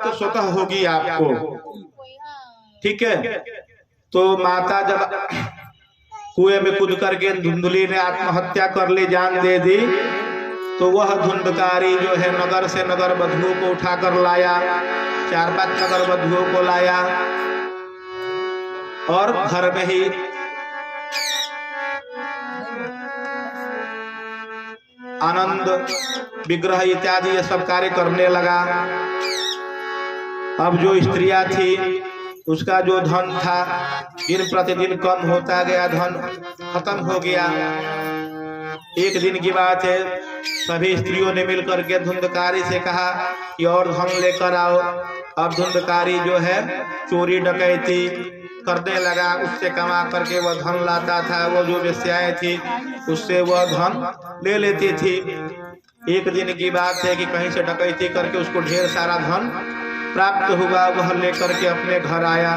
प्राप्त स्वतः होगी आपको। ठीक है। तो माता जब कुएं में कूद करके धुंधली ने आत्महत्या कर ली, जान दे दी, तो वह धुंधकारी जो है नगर से नगर बधुओं को उठाकर लाया, 4-5 नगर बधुओं को लाया और घर में ही आनंद विग्रह इत्यादि ये सब कार्य करने लगा। अब जो स्त्रियां थी उसका जो धन था दिन प्रतिदिन कम होता गया, धन खत्म हो गया। एक दिन की बात है, सभी स्त्रियों ने मिलकर के धुंधकारी से कहा कि और धन लेकर आओ। अब धुंधकारी जो है चोरी डकैती करने लगा, उससे कमा करके वह धन लाता था। वो जो वेश्याएं थी उससे वह धन ले लेती थी। एक दिन की बात है कि कहीं से डकैती करके उसको ढेर सारा धन प्राप्त हुआ, वह लेकर के अपने घर आया।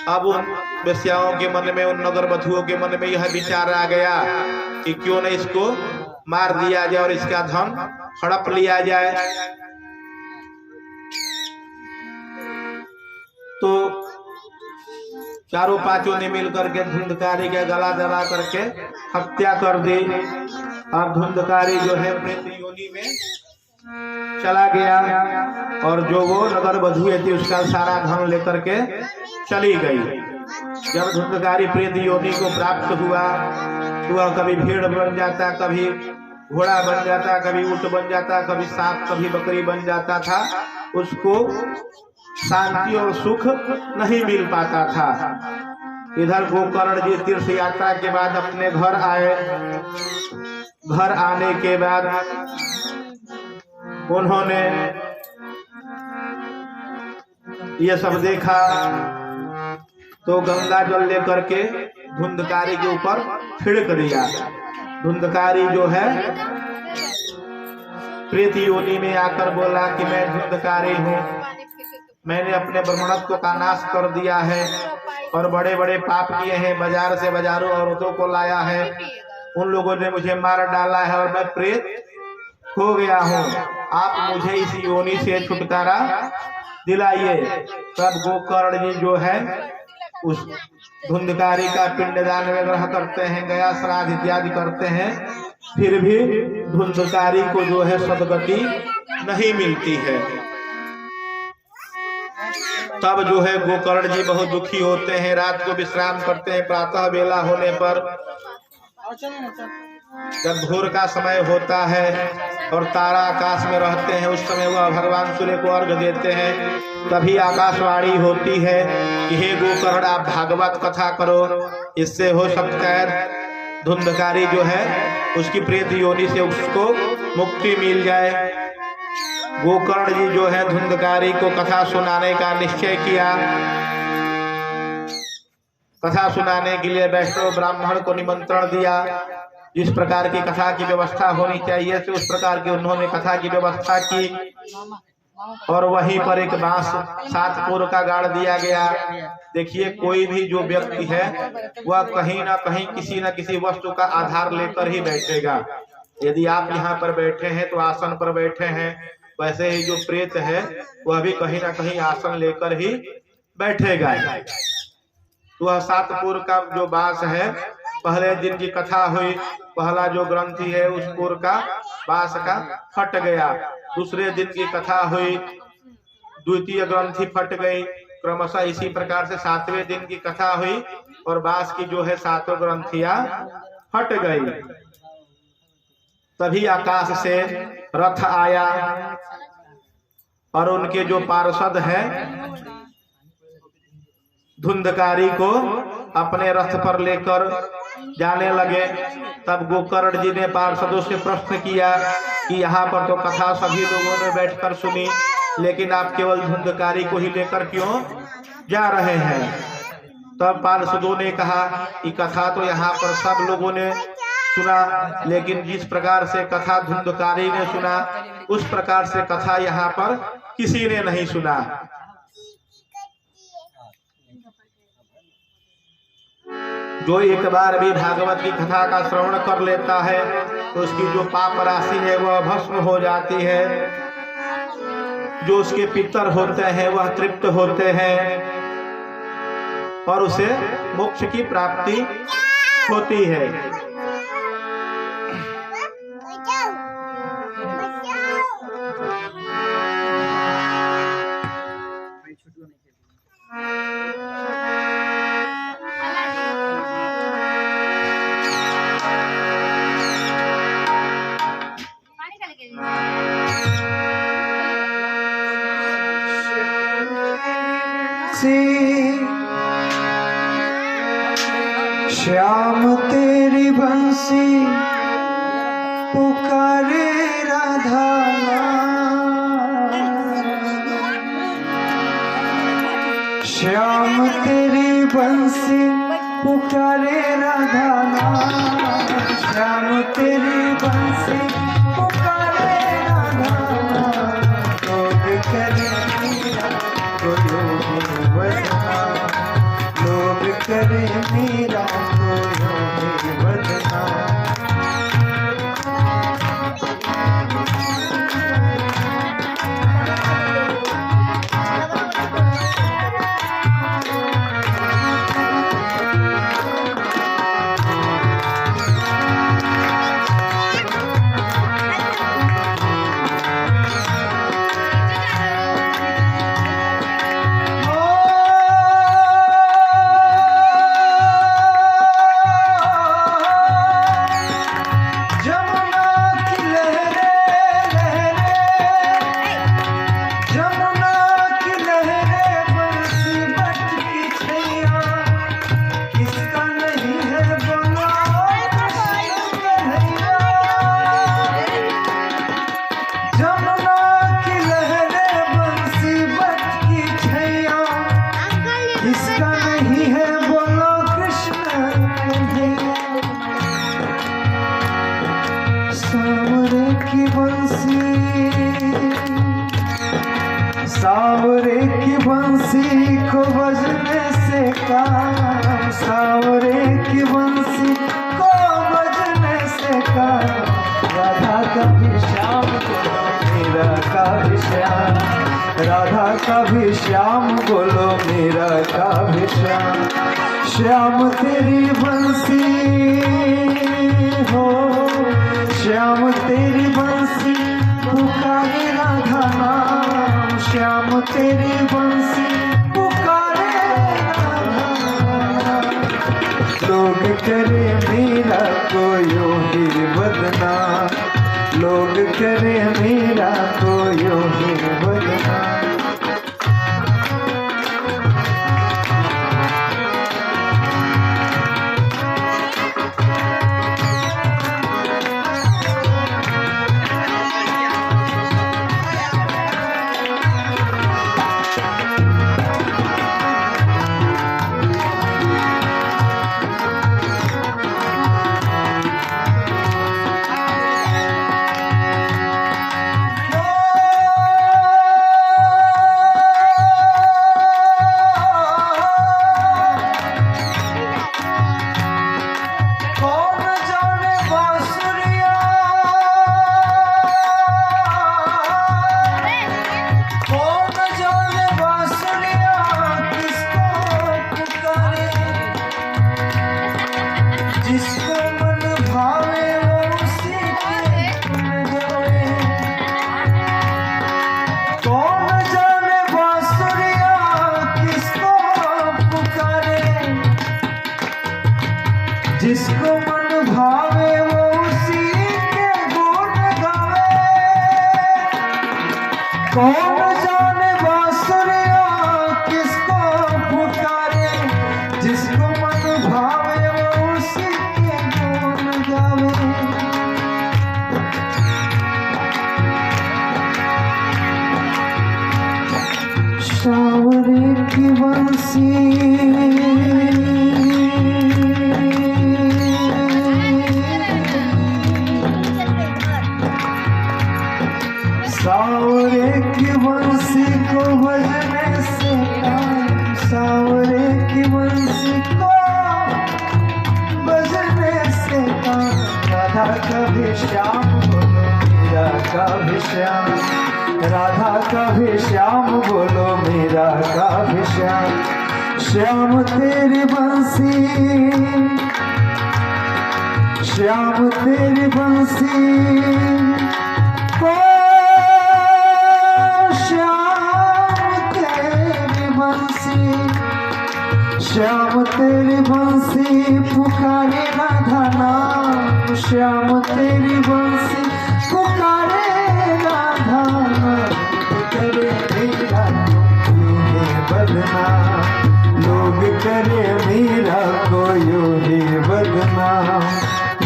अब उन वेश्याओं के मन में, उन नगर बधुओं के मन में यह विचार आ गया कि क्यों न इसको मार दिया जाए और इसका धन हड़प लिया जाए। तो चारों पांचों ने मिलकर के धुंधकारी का गला दबा करके हत्या कर दी। अब धुंधकारी जो है प्रेत योनि में चला गया और जो वो नगर बधुए थी उसका सारा धन लेकर के चली गई। जब धुंधकारी प्रेत योनि को प्राप्त हुआ तो वह कभी भेड़ बन जाता, कभी घोड़ा बन जाता, कभी ऊंट बन जाता, कभी सांप, कभी बकरी बन जाता था। उसको शांति और सुख नहीं मिल पाता था। इधर गोकर्ण जी तीर्थ यात्रा के बाद अपने घर आए। घर आने के बाद उन्होंने ये सब देखा तो गंगा जल लेकर के धुंधकारी के ऊपर छिड़क दिया। धुंधकारी जो है प्रेत योनि में आकर बोला कि मैं धुंधकारी हूँ, मैंने अपने ब्रह्मणत्व का नाश कर दिया है और बड़े बड़े पाप किए हैं, बाजार से बाजारों औरतों को लाया है, उन लोगों ने मुझे मार डाला है और मैं प्रेत हो गया हूँ। आप मुझे इस योनि से छुटकारा दिलाइए। तब गोकर्ण जी जो है उस धुंधकारी का पिंडदान वगैरह करते हैं, गया श्राद्ध इत्यादि करते हैं, फिर भी धुंधकारी को जो है सदगति नहीं मिलती है। तब जो है गोकर्ण जी बहुत दुखी होते हैं, रात को विश्राम करते हैं। प्रातः बेला होने पर जब भोर का समय होता है और तारा आकाश में रहते हैं, उस समय वह भगवान सूर्य को अर्घ देते हैं। तभी आकाशवाणी होती है कि हे गोकर्ण आप भागवत कथा करो, इससे हो सकता है धुंधकारी जो है उसकी प्रेत योनि से उसको मुक्ति मिल जाए। गोकर्ण जी जो है धुंधकारी को कथा सुनाने का निश्चय किया। कथा सुनाने के लिए वैष्णव ब्राह्मण को निमंत्रण दिया। जिस प्रकार की कथा की व्यवस्था होनी चाहिए तो उस प्रकार की उन्होंने कथा की व्यवस्था की और वहीं पर एक बांस 7 कोर का गाड़ दिया गया। देखिए, कोई भी जो व्यक्ति है वह कहीं ना कहीं किसी न किसी वस्तु का आधार लेकर ही बैठेगा। यदि आप यहाँ पर बैठे हैं तो आसन पर बैठे हैं, वैसे ही जो प्रेत है वह भी कहीं ना कहीं आसन लेकर ही बैठेगा। वह 7 कोर का जो बांस है, पहले दिन की कथा हुई, पहला जो ग्रंथि है उस कोर का बांस का फट गया। दूसरे दिन की कथा हुई, द्वितीय ग्रंथि फट गई। क्रमशः इसी प्रकार से 7वें दिन की कथा हुई और बांस की जो है 7 ग्रंथियां फट गई। तभी आकाश से रथ आया और उनके जो पार्षद हैं धुंधकारी को अपने रथ पर लेकर जाने लगे। तब गोकर्ण जी ने पार्षदों से प्रश्न किया कि यहाँ पर तो कथा सभी लोगों ने बैठकर सुनी, लेकिन आप केवल धुंधकारी को ही लेकर क्यों जा रहे हैं? तब पार्षदों ने कहा कि कथा तो यहाँ पर सब लोगों ने सुना, लेकिन जिस प्रकार से कथा धुंधकारी ने सुना उस प्रकार से कथा यहाँ पर किसी ने नहीं सुना। जो एक बार भी भागवत की कथा का श्रवण कर लेता है तो उसकी जो पाप राशि है वह भस्म हो जाती है। जो उसके पितर होते हैं वह तृप्त होते हैं और उसे मोक्ष की प्राप्ति होती है। श्याम तेरी बंसी पुकारे राधा, श्याम तेरी बंसी पुकारे राधा, श्याम तेरी बंसी पुकारे राधा। लोग करे मेरा तो योगी बदना, लोग करे मेरा तो योगी बदना। सावरे की बंसी को बजने से काम, सावरे की बंसी को बजने से काम। राधा का भी श्याम बोलो मेरा का भी श्याम, राधा का भी श्याम बोलो मेरा का भी श्याम। श्याम तेरी बंसी हो, श्याम तेरी बंसी पुकारे राधा नाम, श्याम तेरी बंसी पुकारे राधा। लोग करे मेरा को योगी बदना, लोग करे मेरा को योगी बदना। जिसको मन भावे वो उसी के गुण गावे। कौन जाने बांसुरिया किसको पुकारे, जिसको मन भावे वो उसी के गुण गावे। सावरे की बंसी सावरे की बंसी को बजने से काम, सावरे की बंसी को बजने से काम। राधा का भी श्याम बोलो मेरा का भी श्याम, राधा का भी श्याम बोलो मेरा का भी श्याम। श्याम तेरी बंसी, श्याम तेरी बंसी, ओ श्याम तेरी बंसी, श्याम तेरी बंसी पुकारे राधा नाम। श्याम तेरी बंसी पुकारे राधा नाम। करे मेरा यूं बदनाम, लोग करे मेरा को यूं ही बदनाम।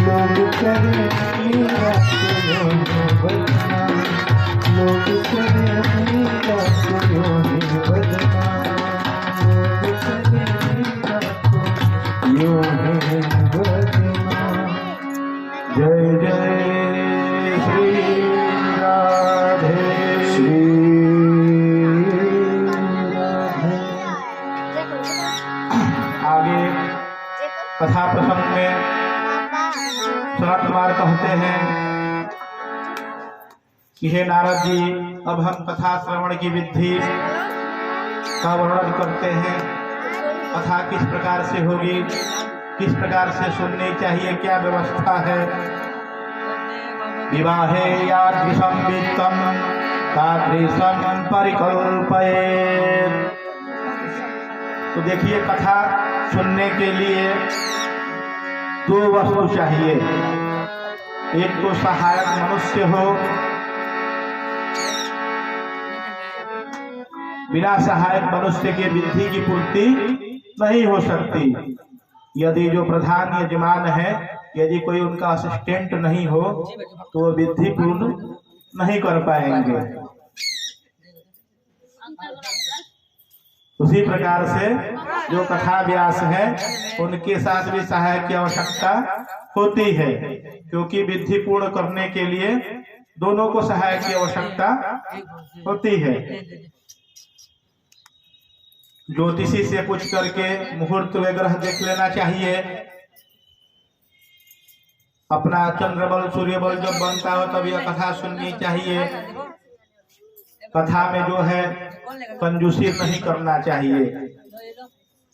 लोग करे मेरा को यूं ही बदनाम, लोग करे मेरा को यूं ही बदनाम। लोग करे मेरा को यूं ही बदनाम। जय जय श्री राधे श्री राधे। आगे कथा प्रसंग में सनत कुमार कहते हैं कि हे नारद जी, अब हम कथा श्रवण की विधि का वर्णन करते हैं। कथा किस प्रकार से होगी, किस प्रकार से सुननी चाहिए, क्या व्यवस्था है। विवाहे यादृशं वित्तं तादृशं परिकल्पयेत्। तो देखिए, कथा सुनने के लिए दो वस्तु चाहिए। एक तो सहायक मनुष्य हो, बिना सहायक मनुष्य के विधि की पूर्ति नहीं हो सकती। यदि जो प्रधान यजमान है, यदि कोई उनका असिस्टेंट नहीं हो तो वो विधि पूर्ण नहीं कर पाएंगे। उसी प्रकार से जो कथा व्यास है, उनके साथ भी सहायक की आवश्यकता होती है, क्योंकि विधि पूर्ण करने के लिए दोनों को सहायक की आवश्यकता होती है। ज्योतिषी से पूछ करके मुहूर्त वगैरह देख लेना चाहिए। अपना चंद्रबल सूर्यबल जब बनता हो तब यह कथा सुननी चाहिए। कथा में जो है कंजूसी नहीं करना चाहिए।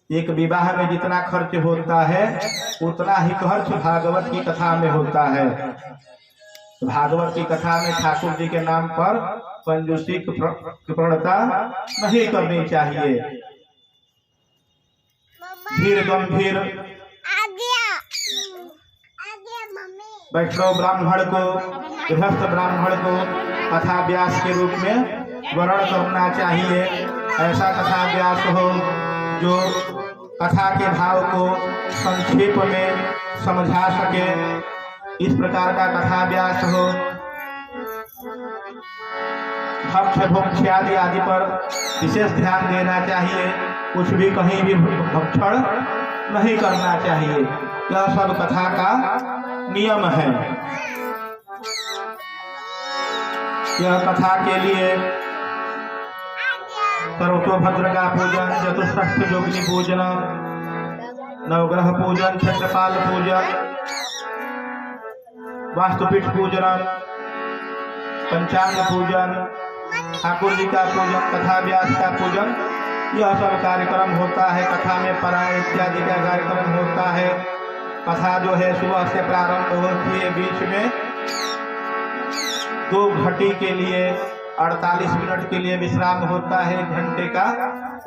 एक विवाह में जितना खर्च होता है उतना ही खर्च भागवत की कथा में होता है। भागवत की कथा में ठाकुर जी के नाम पर कंजूसी की प्रवणता नहीं करनी चाहिए। धीर गंभीर वैष्णव ब्राह्मण को, गृहस्थ ब्राह्मण को कथा व्यास के रूप में वर्णन करना चाहिए। ऐसा कथा व्यास हो जो कथा के भाव को संक्षेप में समझा सके। इस प्रकार का कथा व्यास हो। भक्ष भोक्ष आदि पर विशेष ध्यान देना चाहिए। कुछ भी कहीं भी भक्षण नहीं करना चाहिए। यह सब कथा का नियम है। यह कथा के लिए सर्वतोभद्र का पूजन, चतुष्षष्ठ योगिनी पूजन, नवग्रह पूजन, क्षेत्रपाल पूजन, वास्तुपीठ पूजन, पंचांग पूजन, ठाकुर जी का पूजन, कथा व्यास का पूजन, यह सब कार्यक्रम होता है। कथा में परायण इत्यादि का कार्यक्रम होता है। कथा जो है सुबह से प्रारंभ होती है, बीच में 2 घंटे के लिए 48 मिनट के लिए विश्राम होता है, 1 घंटे का।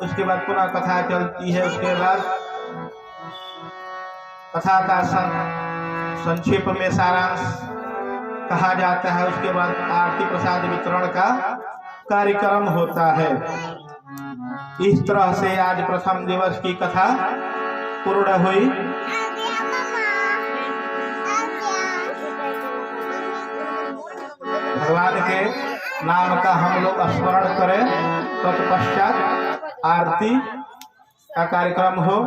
उसके बाद पुनः कथा चलती है। उसके बाद कथा का संक्षेप में सारांश कहा जाता है। उसके बाद आरती प्रसाद वितरण का कार्यक्रम होता है। इस तरह से आज प्रथम दिवस की कथा पूर्ण हुई। भगवान के नाम का हम लोग स्मरण करें, तत्पश्चात आरती का कार्यक्रम हो।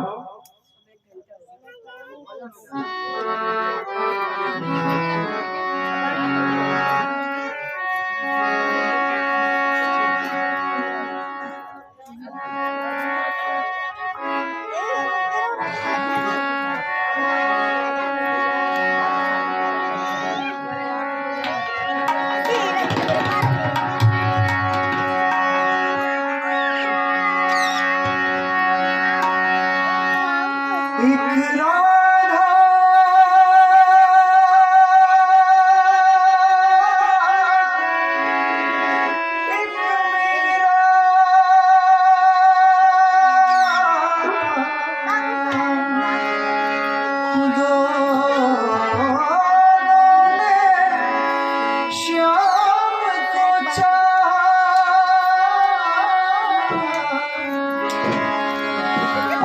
राधा एक मीरा दोनों ने श्याम को चाहा।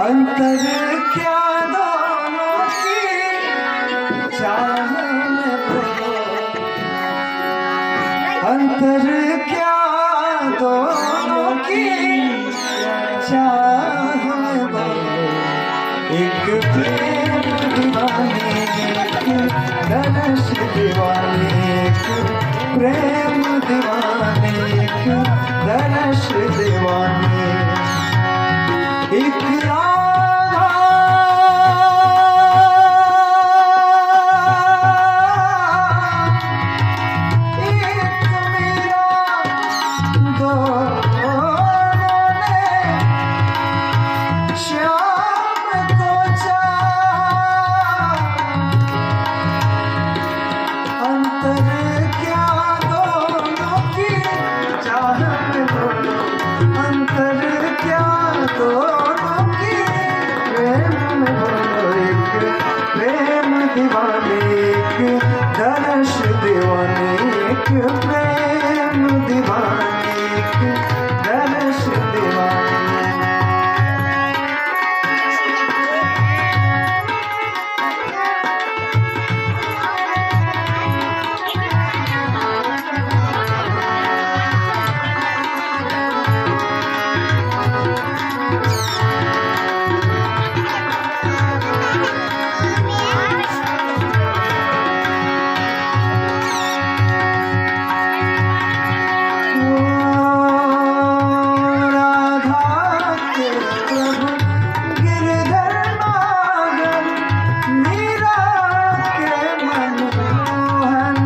अंतर क्या दोनों की चाह में बोलो, अंतर क्या दोनों की चाह में बोलो। एक प्रेम दीवाने एक धनुष दीवाने, एक प्रेम दीवाने एक धनुष दीवाने। एक राधा एक मीरा दोनों ने श्याम को चाहा। अंतर क्या दोनों की चाह में बोलो, अंतर क्या दोनों की प्रेम में बोलो। एक प्रेम दीवाने एक धनुष दीवाने, एक प्रेम दीवाने एक धनुष दीवाने। राधा के प्रभु गिरधर नागर, मीरा के मनमोहन।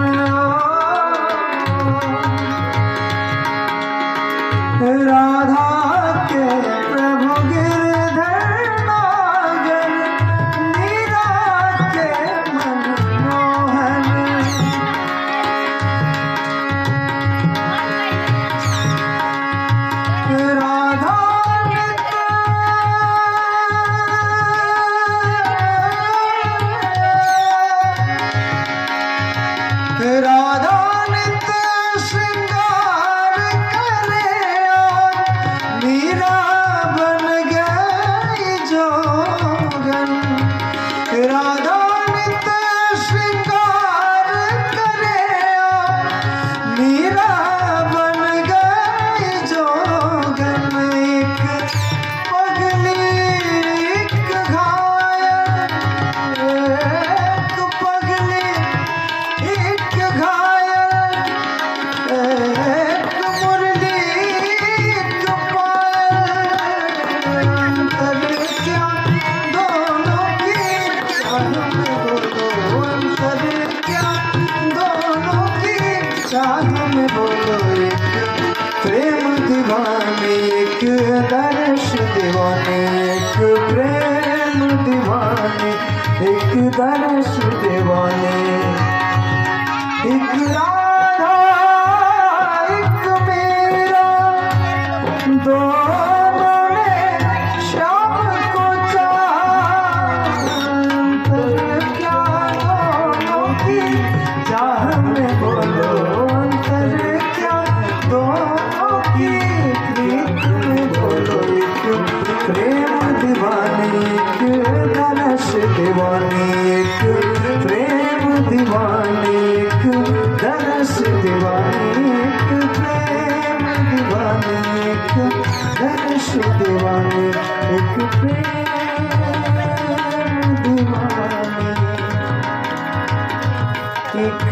राधा राधा नित्य श्रृंगार करे, मीरा बन गई जोगन। राधा नित्य श्रृंगार करे, मीरा बन गई जोगन। एक पगली एक घायल, एक पगली एक घायल, एक मुरली एक पायल। अंतर क्या दोनों की चाह में बोलो, अंतर क्या दोनों की चाह में बोलो। एक प्रेम दीवाने एक धनुष दीवाने, एक प्रेम दीवाने एक धनुष दीवाने। एक राधा एक मीरा दोनों ने श्याम को चाहा। अंतर क्या दोनों की चाह में बोलो, अंतर क्या दोनों की प्रीत में बोलो। एक प्रेम दीवाने एक धनुष दीवाने, एक प्रेम दीवाने एक धनुष दीवाने, एक प्रेम दीवाने एक धनुष दीवाने, एक प्रेम दीवाने एक